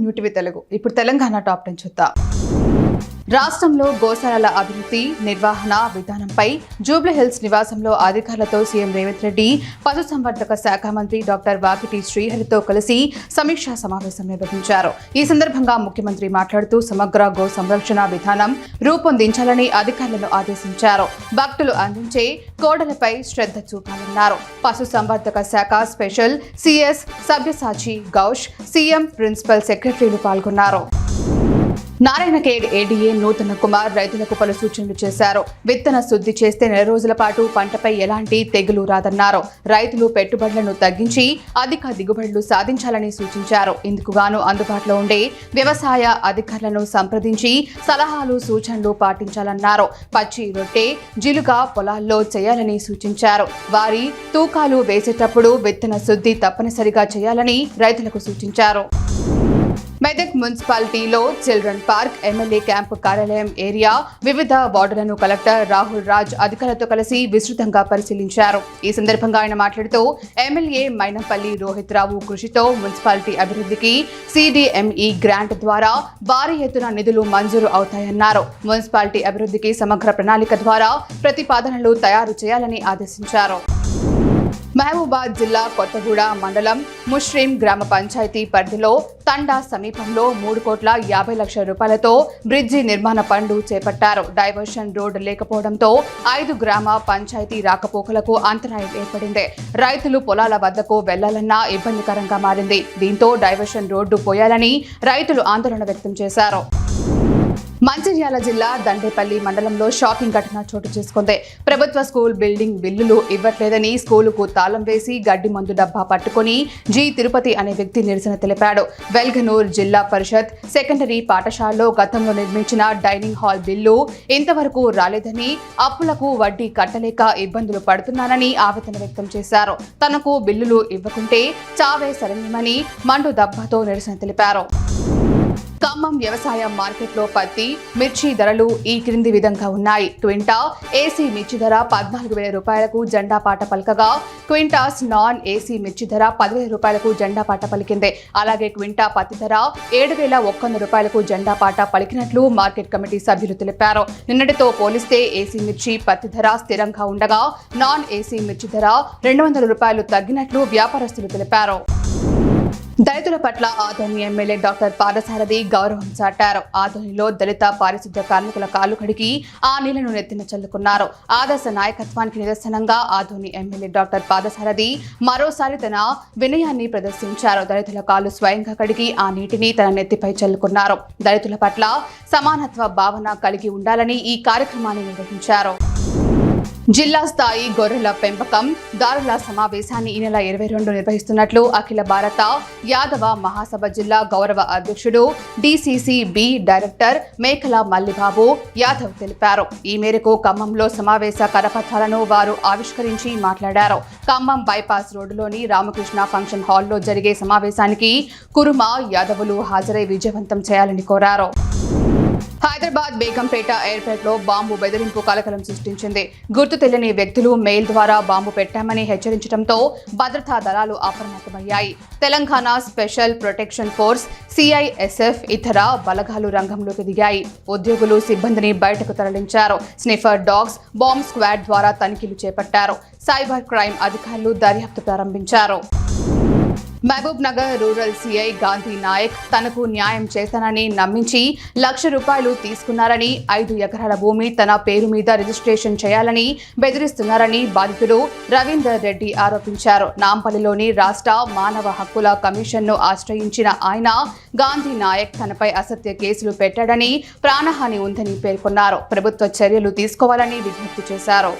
New TV Telugu. ఇప్పుడు Telangana top 10 చూద్దాం. రాష్ట్రంలో గోశాలల అభివృద్ధి నిర్వహణ విధానంపై జూబ్లీహిల్స్ నివాసంలో అధికారులతో సీఎం రేవంత్ రెడ్డి పశుసంవర్ధక శాఖ మంత్రి డాక్టర్ వాకిటి శ్రీహరితో కలిసి సమీక్షా సమావేశం నిర్వహించారు. ఈ సందర్భంగా ముఖ్యమంత్రి మాట్లాడుతూ సమగ్ర గో సంరక్షణ విధానం రూపొందించాలని అధికారులను ఆదేశించారు. భక్తులు అందించే కోడలపై శ్రద్ధ చూపాలన్నారు. పశుసంవర్ధక శాఖ స్పెషల్ సిఎస్ సభ్యసాచి గౌష్, సీఎం ప్రిన్సిపల్ సెక్రటరీలు పాల్గొన్నారు. నారాయణఖేడ్ ఏడీఏ నూతన కుమార్ రైతులకు పలు సూచనలు చేశారు. విత్తన శుద్ధి చేస్తే నెల రోజుల పాటు పంటపై ఎలాంటి తెగులు రాదన్నారు. రైతులు పెట్టుబడులను తగ్గించి అధిక దిగుబడులు సాధించాలని సూచించారు. ఇందుకుగాను అందుబాటులో ఉండే వ్యవసాయ అధికారులను సంప్రదించి సలహాలు సూచనలు పాటించాలన్నారు. పచ్చి రొట్టె జిలుగా పొలాల్లో చేయాలని సూచించారు. వారి తూకాలు వేసేటప్పుడు విత్తన శుద్ధి తప్పనిసరిగా చేయాలని రైతులకు సూచించారు. మెదక్ మున్సిపాలిటీలో చిల్డ్రన్ పార్క్, ఎమ్మెల్యే క్యాంపు కార్యాలయం ఏరియా, వివిధ వార్డులను కలెక్టర్ రాహుల్ రాజ్ అధికారులతో కలిసి విస్తృతంగా పరిశీలించారు. ఈ సందర్భంగా ఆయన మాట్లాడుతూ ఎమ్మెల్యే మైనంపల్లి రోహిత్ రావు కృషితో మున్సిపాలిటీ అభివృద్ధికి CDME గ్రాంట్ ద్వారా భారీ ఎత్తున నిధులు మంజూరు అవుతాయన్నారు. మున్సిపాలిటీ అభివృద్ధికి సమగ్ర ప్రణాళిక ద్వారా ప్రతిపాదనలు తయారు చేయాలని ఆదేశించారు. మహబూబాద్ జిల్లా కొత్తగూడ మండలం ముష్రీం గ్రామ పంచాయతీ పరిధిలో తండా సమీపంలో 3,50,00,000 రూపాయలతో బ్రిడ్జి నిర్మాణ పనులు చేపట్టారు. డైవర్షన్ రోడ్డు లేకపోవడంతో 5 గ్రామ పంచాయతీ రాకపోకలకు అంతరాయం ఏర్పడింది. రైతులు పొలాల వద్దకు వెళ్లాలన్నా ఇబ్బందికరంగా మారింది. దీంతో డైవర్షన్ రోడ్డు పోయాలని రైతులు ఆందోళన వ్యక్తం చేశారు. మంచిర్యాల జిల్లా దండేపల్లి మండలంలో షాకింగ్ ఘటన చోటు చేసుకుంది. ప్రభుత్వ స్కూల్ బిల్డింగ్ బిల్లులు ఇవ్వట్లేదని స్కూలుకు తాళం వేసి గడ్డి మందు డబ్బా పట్టుకుని జి తిరుపతి అనే వ్యక్తి నిరసన తెలిపాడు. వెల్గనూర్ జిల్లా పరిషత్ సెకండరీ పాఠశాలలో గతంలో నిర్మించిన డైనింగ్ హాల్ బిల్లు ఇంతవరకు రాలేదని, అప్పులకు వడ్డీ కట్టలేక ఇబ్బందులు పడుతున్నానని ఆవేదన వ్యక్తం చేశారు. తనకు బిల్లులు ఇవ్వకుంటే చావే శరణ్యమని మండు దబ్బాతో నిరసన తెలిపారు. ఖమ్మం వ్యవసాయ మార్కెట్లో పత్తి, మిర్చి ధరలు ఈ క్రింది విధంగా ఉన్నాయి. క్వింటా ఏసీ మిర్చి ధర 14,000 రూపాయలకు జెండా పాట పలకగా, క్వింటాస్ నాన్ ఏసీ మిర్చి ధర 10,000 రూపాయలకు జెండా పాట పలికింది. అలాగే క్వింటా పత్తి ధర 7,100 రూపాయలకు జెండా పాట పలికినట్లు మార్కెట్ కమిటీ సభ్యులు తెలిపారు. నిన్నటితో పోలిస్తే ఏసీ మిర్చి పత్తి ధర స్థిరంగా ఉండగా, నాన్ ఏసీ మిర్చి ధర 200 రూపాయలు తగ్గినట్లు వ్యాపారస్తులు తెలిపారు. దళితుల పట్ల ఆదోని ఎమ్మెల్యే డాక్టర్ పాదసారథి గౌరవం చాటారు. ఆదోనిలో దళిత పారిశుద్ధ్య కార్మికుల కాలు కడిగి ఆ నీళ్లను నెత్తిన చల్లుకున్నారు. ఆదర్శ నాయకత్వానికి నిదర్శనంగా ఆదోని ఎమ్మెల్యే డాక్టర్ పాదసారథి మరోసారి తన వినయాన్ని ప్రదర్శించారు. దళితుల కాలు స్వయంగా కడిగి ఆ నీటిని తన నెత్తిపై చల్లుకున్నారు. దళితుల పట్ల సమానత్వ భావన కలిగి ఉండాలని ఈ కార్యక్రమాన్ని నిర్వహించారు. జిల్లా స్థాయి గొర్రెల పెంపకం దారుల సమావేశాన్ని ఈ నెల 22 నిర్వహిస్తున్నట్లు అఖిల భారత యాదవ మహాసభ జిల్లా గౌరవ అధ్యక్షుడు DCCB డైరెక్టర్ మేకల మల్లిబాబు యాదవ్ తెలిపారు. ఈ మేరకు ఖమ్మంలో సమావేశ కరపత్రాలను వారు ఆవిష్కరించి మాట్లాడారు. ఖమ్మం బైపాస్ రోడ్డులోని రామకృష్ణ ఫంక్షన్ హాల్లో జరిగే సమావేశానికి కురుమ యాదవులు హాజరై విజయవంతం చేయాలని కోరారు. హైదరాబాద్ బేగంపేట ఎయిర్పోర్ట్లో బాంబు బెదిరింపు కలకలం సృష్టించింది. గుర్తు తెలియని వ్యక్తులు మెయిల్ ద్వారా బాంబు పెట్టామని హెచ్చరించడంతో భద్రతా దళాలు అప్రమత్తమయ్యాయి. Telangana special protection force, CISF ఇతర బలగాలు రంగంలోకి దిగాయి. ఉద్యోగులు సిబ్బందిని బయటకు తరలించారు. స్నిఫర్ డాగ్స్, బాంబ్ స్క్వాడ్ ద్వారా తనిఖీలు చేపట్టారు. సైబర్ క్రైమ్ అధికారులు దర్యాప్తు ప్రారంభించారు. మహబూబ్ నగర్ రూరల్ CI గాంధీ నాయక్ తనకు న్యాయం చేస్తానని నమ్మించి ₹1,00,000 తీసుకున్నారని, 5 ఎకరాల భూమి తన పేరు మీద రిజిస్ట్రేషన్ చేయాలని బెదిరిస్తున్నారని బాధితుడు రవీందర్ రెడ్డి ఆరోపించారు. నాంపల్లిలోని రాష్ట్ర మానవ హక్కుల కమిషన్ను ఆశ్రయించిన ఆయన గాంధీ నాయక్ తనపై అసత్య కేసులు పెట్టాడని, ప్రాణహాని ఉందని పేర్కొన్నారు. ప్రభుత్వ చర్యలు తీసుకోవాలని విజ్ఞప్తి చేశారు.